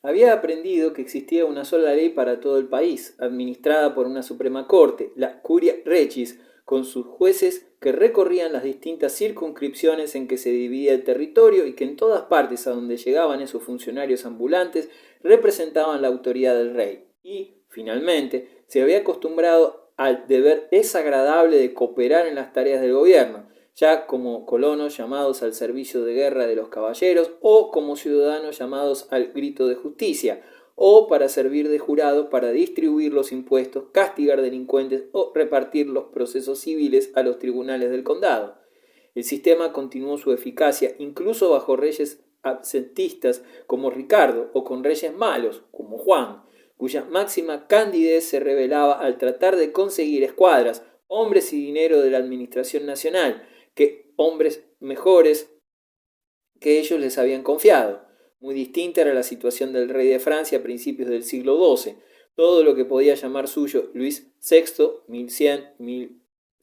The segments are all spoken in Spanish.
Había aprendido que existía una sola ley para todo el país, administrada por una Suprema Corte, la Curia Regis, con sus jueces que recorrían las distintas circunscripciones en que se dividía el territorio y que en todas partes a donde llegaban esos funcionarios ambulantes representaban la autoridad del rey. Y, finalmente, se había acostumbrado al deber desagradable de cooperar en las tareas del gobierno, ya como colonos llamados al servicio de guerra de los caballeros o como ciudadanos llamados al grito de justicia, o para servir de jurado para distribuir los impuestos, castigar delincuentes o repartir los procesos civiles a los tribunales del condado. El sistema continuó su eficacia incluso bajo reyes absentistas como Ricardo o con reyes malos como Juan, cuya máxima candidez se revelaba al tratar de conseguir escuadras, hombres y dinero de la administración nacional, que hombres mejores que ellos les habían confiado. Muy distinta era la situación del rey de Francia a principios del siglo XII. Todo lo que podía llamar suyo Luis VI,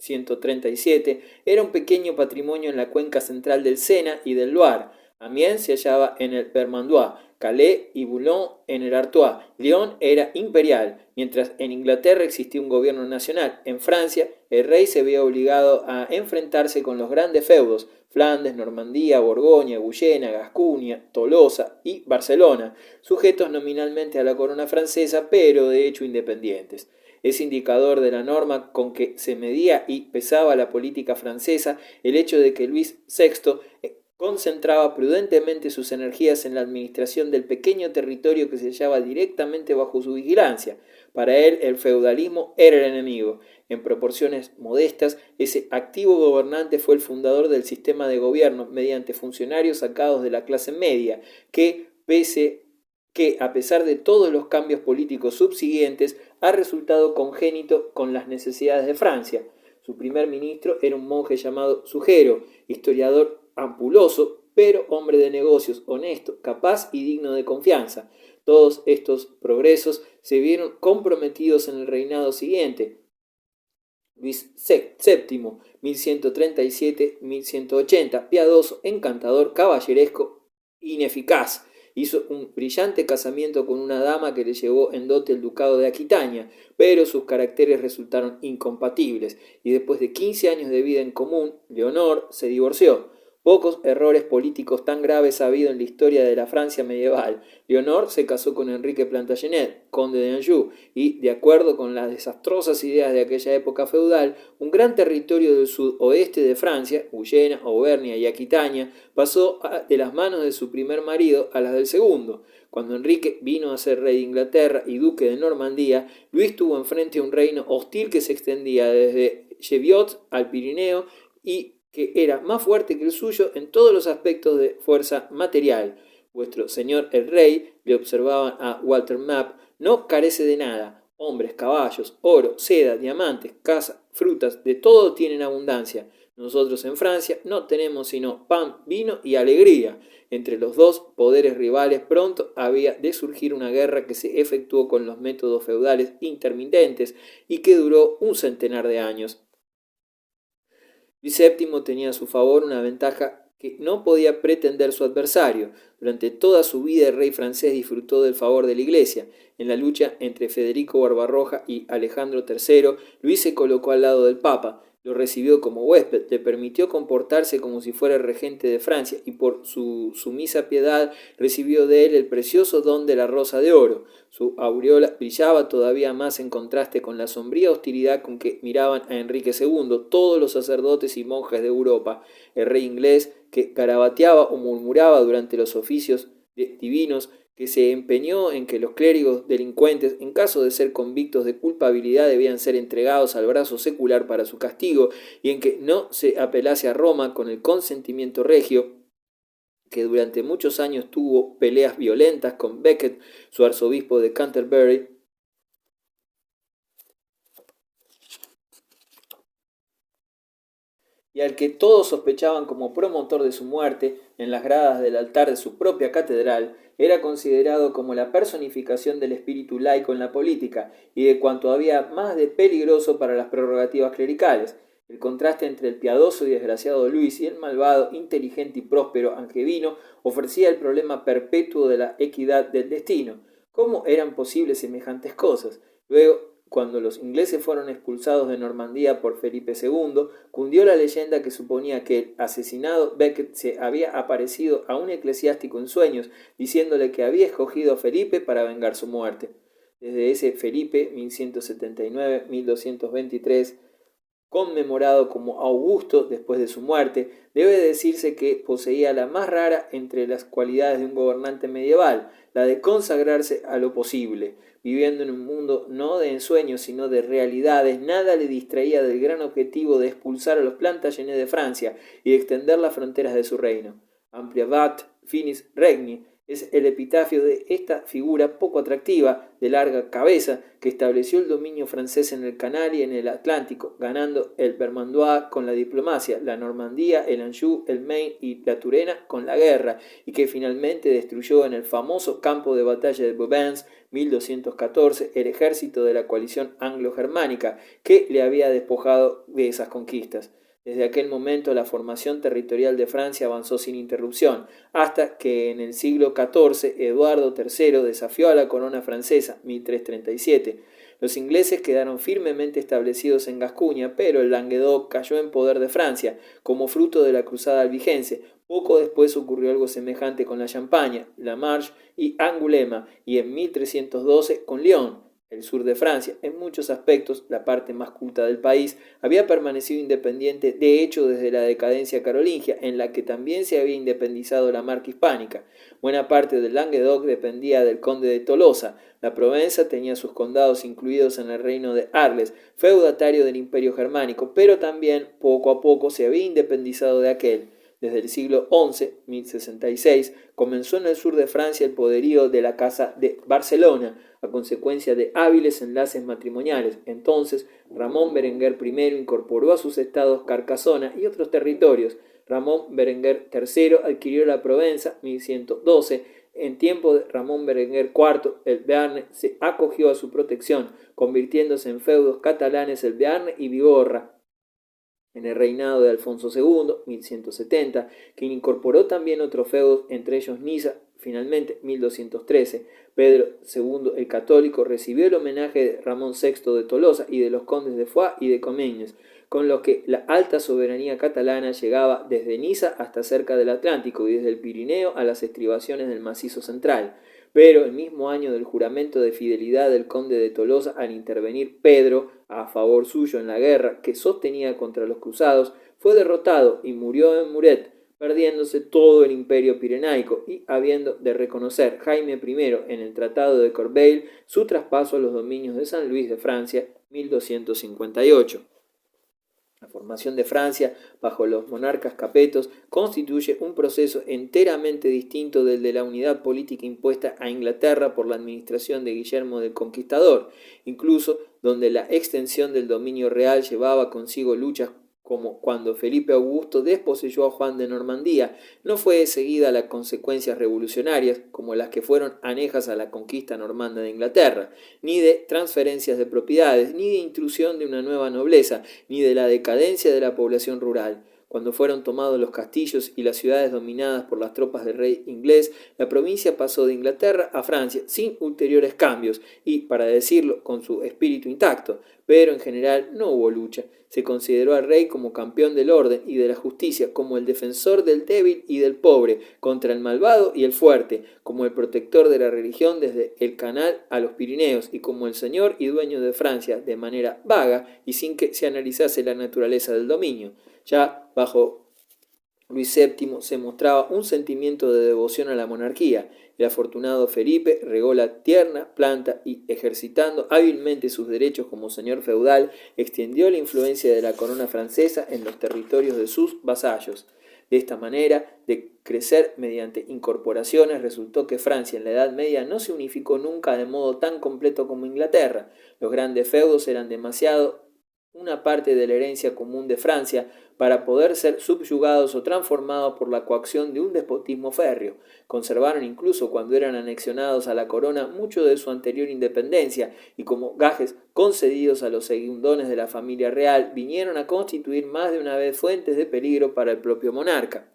1100-1137, era un pequeño patrimonio en la cuenca central del Sena y del Loire. Amiens se hallaba en el Vermandois, Calais y Boulogne en el Artois. Lyon era imperial, mientras en Inglaterra existía un gobierno nacional. En Francia, el rey se veía obligado a enfrentarse con los grandes feudos, Flandes, Normandía, Borgoña, Guyena, Gascuña, Tolosa y Barcelona, sujetos nominalmente a la corona francesa, pero de hecho independientes. Es indicador de la norma con que se medía y pesaba la política francesa el hecho de que Luis VI concentraba prudentemente sus energías en la administración del pequeño territorio que se hallaba directamente bajo su vigilancia. Para él el feudalismo era el enemigo. En proporciones modestas, ese activo gobernante fue el fundador del sistema de gobierno mediante funcionarios sacados de la clase media, que a pesar de todos los cambios políticos subsiguientes, ha resultado congénito con las necesidades de Francia. Su primer ministro era un monje llamado Sugero, historiador ampuloso, pero hombre de negocios, honesto, capaz y digno de confianza. Todos estos progresos se vieron comprometidos en el reinado siguiente, Luis VII, 1137-1180, piadoso, encantador, caballeresco, ineficaz. Hizo un brillante casamiento con una dama que le llevó en dote el ducado de Aquitania, pero sus caracteres resultaron incompatibles y después de 15 años de vida en común, Leonor se divorció. Pocos errores políticos tan graves ha habido en la historia de la Francia medieval. Leonor se casó con Enrique Plantagenet, conde de Anjou, y, de acuerdo con las desastrosas ideas de aquella época feudal, un gran territorio del sudoeste de Francia, Guyena, Auvernia y Aquitania, pasó de las manos de su primer marido a las del segundo. Cuando Enrique vino a ser rey de Inglaterra y duque de Normandía, Luis tuvo enfrente un reino hostil que se extendía desde Cheviot al Pirineo y que era más fuerte que el suyo en todos los aspectos de fuerza material. Vuestro señor el rey, le observaban a Walter Map, no carece de nada. Hombres, caballos, oro, seda, diamantes, casa, frutas, de todo tienen abundancia. Nosotros en Francia no tenemos sino pan, vino y alegría. Entre los dos poderes rivales pronto había de surgir una guerra que se efectuó con los métodos feudales intermitentes y que duró un centenar de años. Luis VII tenía a su favor una ventaja que no podía pretender su adversario. Durante toda su vida el rey francés disfrutó del favor de la Iglesia. En la lucha entre Federico Barbarroja y Alejandro III, Luis se colocó al lado del Papa, lo recibió como huésped, le permitió comportarse como si fuera el regente de Francia y por su sumisa piedad recibió de él el precioso don de la rosa de oro. Su aureola brillaba todavía más en contraste con la sombría hostilidad con que miraban a Enrique II todos los sacerdotes y monjes de Europa. El rey inglés, que garabateaba o murmuraba durante los oficios divinos, que se empeñó en que los clérigos delincuentes, en caso de ser convictos de culpabilidad, debían ser entregados al brazo secular para su castigo, y en que no se apelase a Roma con el consentimiento regio, que durante muchos años tuvo peleas violentas con Becket, su arzobispo de Canterbury, y al que todos sospechaban como promotor de su muerte en las gradas del altar de su propia catedral, era considerado como la personificación del espíritu laico en la política y de cuanto había más de peligroso para las prerrogativas clericales. El contraste entre el piadoso y desgraciado Luis y el malvado, inteligente y próspero Angevino ofrecía el problema perpetuo de la equidad del destino. ¿Cómo eran posibles semejantes cosas? Luego, cuando los ingleses fueron expulsados de Normandía por Felipe II, cundió la leyenda que suponía que el asesinado Becket se había aparecido a un eclesiástico en sueños, diciéndole que había escogido a Felipe para vengar su muerte. Desde ese Felipe, 1179-1223, conmemorado como Augusto después de su muerte, debe decirse que poseía la más rara entre las cualidades de un gobernante medieval, la de consagrarse a lo posible. Viviendo en un mundo no de ensueños, sino de realidades, nada le distraía del gran objetivo de expulsar a los Plantagenets de Francia y de extender las fronteras de su reino. Ampliabat finis regni es el epitafio de esta figura poco atractiva, de larga cabeza, que estableció el dominio francés en el Canal y en el Atlántico, ganando el Vermandois con la diplomacia, la Normandía, el Anjou, el Maine y la Turena con la guerra, y que finalmente destruyó en el famoso campo de batalla de Bobens, 1214, el ejército de la coalición anglo-germánica, que le había despojado de esas conquistas. Desde aquel momento la formación territorial de Francia avanzó sin interrupción, hasta que en el siglo XIV Eduardo III desafió a la corona francesa, 1337. Los ingleses quedaron firmemente establecidos en Gascuña, pero el Languedoc cayó en poder de Francia, como fruto de la cruzada albigense. Poco después ocurrió algo semejante con la Champaña, La Marche y Angulema, y en 1312 con Lyon. El sur de Francia, en muchos aspectos la parte más culta del país, había permanecido independiente de hecho desde la decadencia carolingia, en la que también se había independizado la marca hispánica. Buena parte del Languedoc dependía del conde de Tolosa. La Provenza tenía sus condados incluidos en el reino de Arles, feudatario del imperio germánico, pero también poco a poco se había independizado de aquel. Desde el siglo XI, 1066, comenzó en el sur de Francia el poderío de la Casa de Barcelona, a consecuencia de hábiles enlaces matrimoniales. Entonces, Ramón Berenguer I incorporó a sus estados Carcasona y otros territorios. Ramón Berenguer III adquirió la Provenza, 1112. En tiempo de Ramón Berenguer IV, el Bearne se acogió a su protección, convirtiéndose en feudos catalanes el Bearne y Bigorra. En el reinado de Alfonso II, 1170, quien incorporó también otros feudos, entre ellos Niza. Finalmente, 1213, Pedro II el Católico recibió el homenaje de Ramón VI de Tolosa y de los condes de Foix y de Comines, con lo que la alta soberanía catalana llegaba desde Niza hasta cerca del Atlántico y desde el Pirineo a las estribaciones del Macizo Central. Pero el mismo año del juramento de fidelidad del conde de Tolosa, al intervenir Pedro a favor suyo en la guerra que sostenía contra los cruzados, fue derrotado y murió en Muret, perdiéndose todo el imperio pirenaico y habiendo de reconocer Jaime I en el Tratado de Corbeil su traspaso a los dominios de San Luis de Francia, 1258. La formación de Francia bajo los monarcas capetos constituye un proceso enteramente distinto del de la unidad política impuesta a Inglaterra por la administración de Guillermo el Conquistador, incluso donde la extensión del dominio real llevaba consigo luchas como cuando Felipe Augusto desposeyó a Juan de Normandía. No fue seguida las consecuencias revolucionarias, como las que fueron anejas a la conquista normanda de Inglaterra, ni de transferencias de propiedades, ni de intrusión de una nueva nobleza, ni de la decadencia de la población rural. Cuando fueron tomados los castillos y las ciudades dominadas por las tropas del rey inglés, la provincia pasó de Inglaterra a Francia sin ulteriores cambios y, para decirlo, con su espíritu intacto, pero en general no hubo lucha. Se consideró al rey como campeón del orden y de la justicia, como el defensor del débil y del pobre, contra el malvado y el fuerte, como el protector de la religión desde el Canal a los Pirineos y como el señor y dueño de Francia, de manera vaga y sin que se analizase la naturaleza del dominio. Ya bajo Luis VII se mostraba un sentimiento de devoción a la monarquía. El afortunado Felipe regó la tierna planta y, ejercitando hábilmente sus derechos como señor feudal, extendió la influencia de la corona francesa en los territorios de sus vasallos. De esta manera, de crecer mediante incorporaciones, resultó que Francia en la Edad Media no se unificó nunca de modo tan completo como Inglaterra. Los grandes feudos eran demasiado una parte de la herencia común de Francia para poder ser subyugados o transformados por la coacción de un despotismo férreo. Conservaron incluso cuando eran anexionados a la corona mucho de su anterior independencia y como gajes concedidos a los segundones de la familia real vinieron a constituir más de una vez fuentes de peligro para el propio monarca.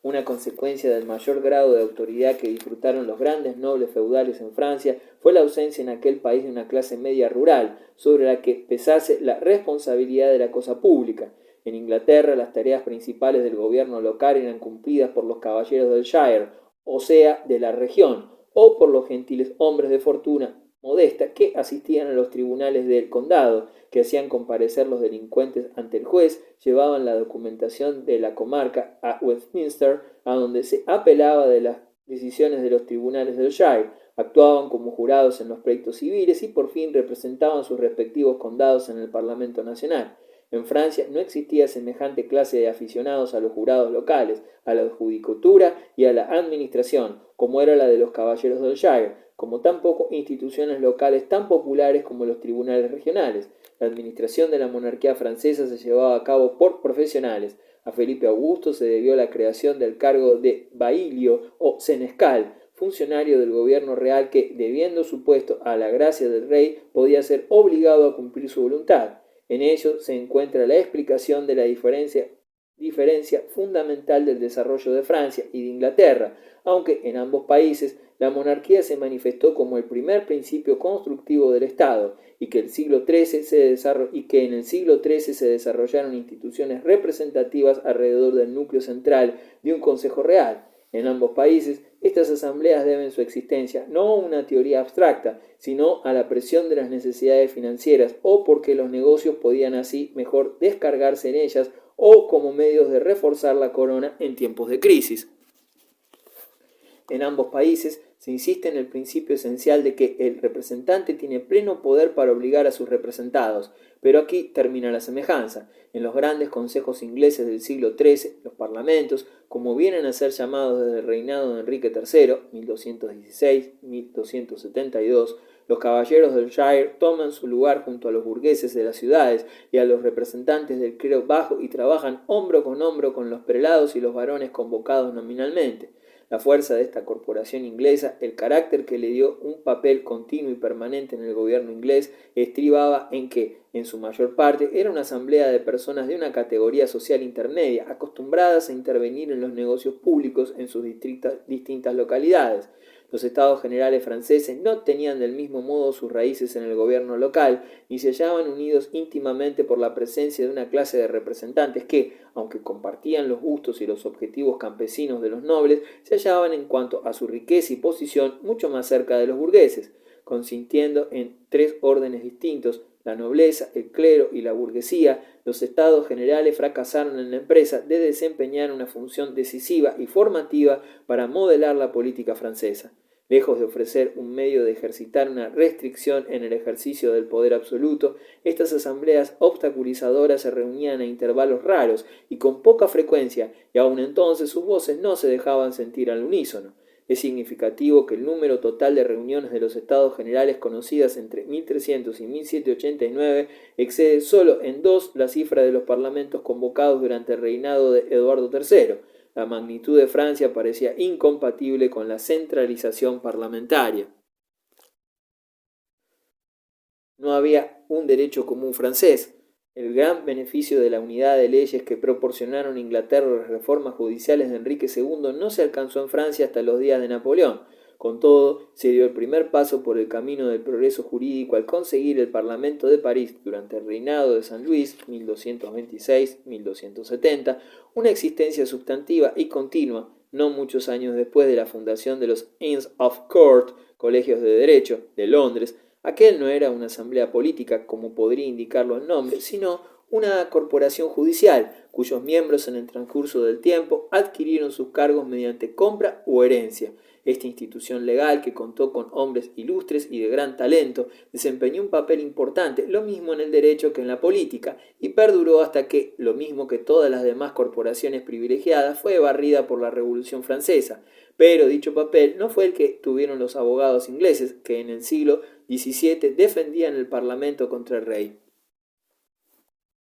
Una consecuencia del mayor grado de autoridad que disfrutaron los grandes nobles feudales en Francia fue la ausencia en aquel país de una clase media rural sobre la que pesase la responsabilidad de la cosa pública. En Inglaterra las tareas principales del gobierno local eran cumplidas por los caballeros del shire, o sea, de la región, o por los gentiles hombres de fortuna modesta que asistían a los tribunales del condado, que hacían comparecer los delincuentes ante el juez, llevaban la documentación de la comarca a Westminster, a donde se apelaba de las decisiones de los tribunales del shire, actuaban como jurados en los pleitos civiles y por fin representaban sus respectivos condados en el Parlamento Nacional. En Francia no existía semejante clase de aficionados a los jurados locales, a la judicatura y a la administración, como era la de los caballeros del shire, como tampoco instituciones locales tan populares como los tribunales regionales. La administración de la monarquía francesa se llevaba a cabo por profesionales. A Felipe Augusto se debió la creación del cargo de bailio o senescal, funcionario del gobierno real que, debiendo su puesto a la gracia del rey, podía ser obligado a cumplir su voluntad. En ello se encuentra la explicación de la diferencia fundamental del desarrollo de Francia y de Inglaterra, aunque en ambos países la monarquía se manifestó como el primer principio constructivo del Estado y que en el siglo XIII se desarrollaron instituciones representativas alrededor del núcleo central de un Consejo Real. En ambos países, estas asambleas deben su existencia no a una teoría abstracta, sino a la presión de las necesidades financieras o porque los negocios podían así mejor descargarse en ellas o como medios de reforzar la corona en tiempos de crisis. En ambos países se insiste en el principio esencial de que el representante tiene pleno poder para obligar a sus representados, pero aquí termina la semejanza. En los grandes consejos ingleses del siglo XIII, los parlamentos, como vienen a ser llamados desde el reinado de Enrique III, 1216-1272, los caballeros del shire toman su lugar junto a los burgueses de las ciudades y a los representantes del clero bajo y trabajan hombro con los prelados y los varones convocados nominalmente. La fuerza de esta corporación inglesa, el carácter que le dio un papel continuo y permanente en el gobierno inglés, estribaba en que, en su mayor parte, era una asamblea de personas de una categoría social intermedia, acostumbradas a intervenir en los negocios públicos en sus distintas localidades. Los estados generales franceses no tenían del mismo modo sus raíces en el gobierno local, ni se hallaban unidos íntimamente por la presencia de una clase de representantes que, aunque compartían los gustos y los objetivos campesinos de los nobles, se hallaban en cuanto a su riqueza y posición mucho más cerca de los burgueses, consistiendo en tres órdenes distintos: la nobleza, el clero y la burguesía. Los estados generales fracasaron en la empresa de desempeñar una función decisiva y formativa para modelar la política francesa. Lejos de ofrecer un medio de ejercitar una restricción en el ejercicio del poder absoluto, estas asambleas obstaculizadoras se reunían a intervalos raros y con poca frecuencia, y aun entonces sus voces no se dejaban sentir al unísono. Es significativo que el número total de reuniones de los Estados Generales conocidas entre 1300 y 1789 excede solo en 2 la cifra de los parlamentos convocados durante el reinado de Eduardo III. La magnitud de Francia parecía incompatible con la centralización parlamentaria. No había un derecho común francés. El gran beneficio de la unidad de leyes que proporcionaron a Inglaterra las reformas judiciales de Enrique II no se alcanzó en Francia hasta los días de Napoleón. Con todo, se dio el primer paso por el camino del progreso jurídico al conseguir el Parlamento de París, durante el reinado de San Luis, 1226-1270, una existencia sustantiva y continua, no muchos años después de la fundación de los Inns of Court, colegios de derecho, de Londres. Aquel no era una asamblea política, como podría indicarlo el nombre, sino una corporación judicial, cuyos miembros en el transcurso del tiempo adquirieron sus cargos mediante compra o herencia. Esta institución legal, que contó con hombres ilustres y de gran talento, desempeñó un papel importante, lo mismo en el derecho que en la política, y perduró hasta que, lo mismo que todas las demás corporaciones privilegiadas, fue barrida por la Revolución Francesa. Pero dicho papel no fue el que tuvieron los abogados ingleses, que en el siglo XVII defendían el Parlamento contra el rey.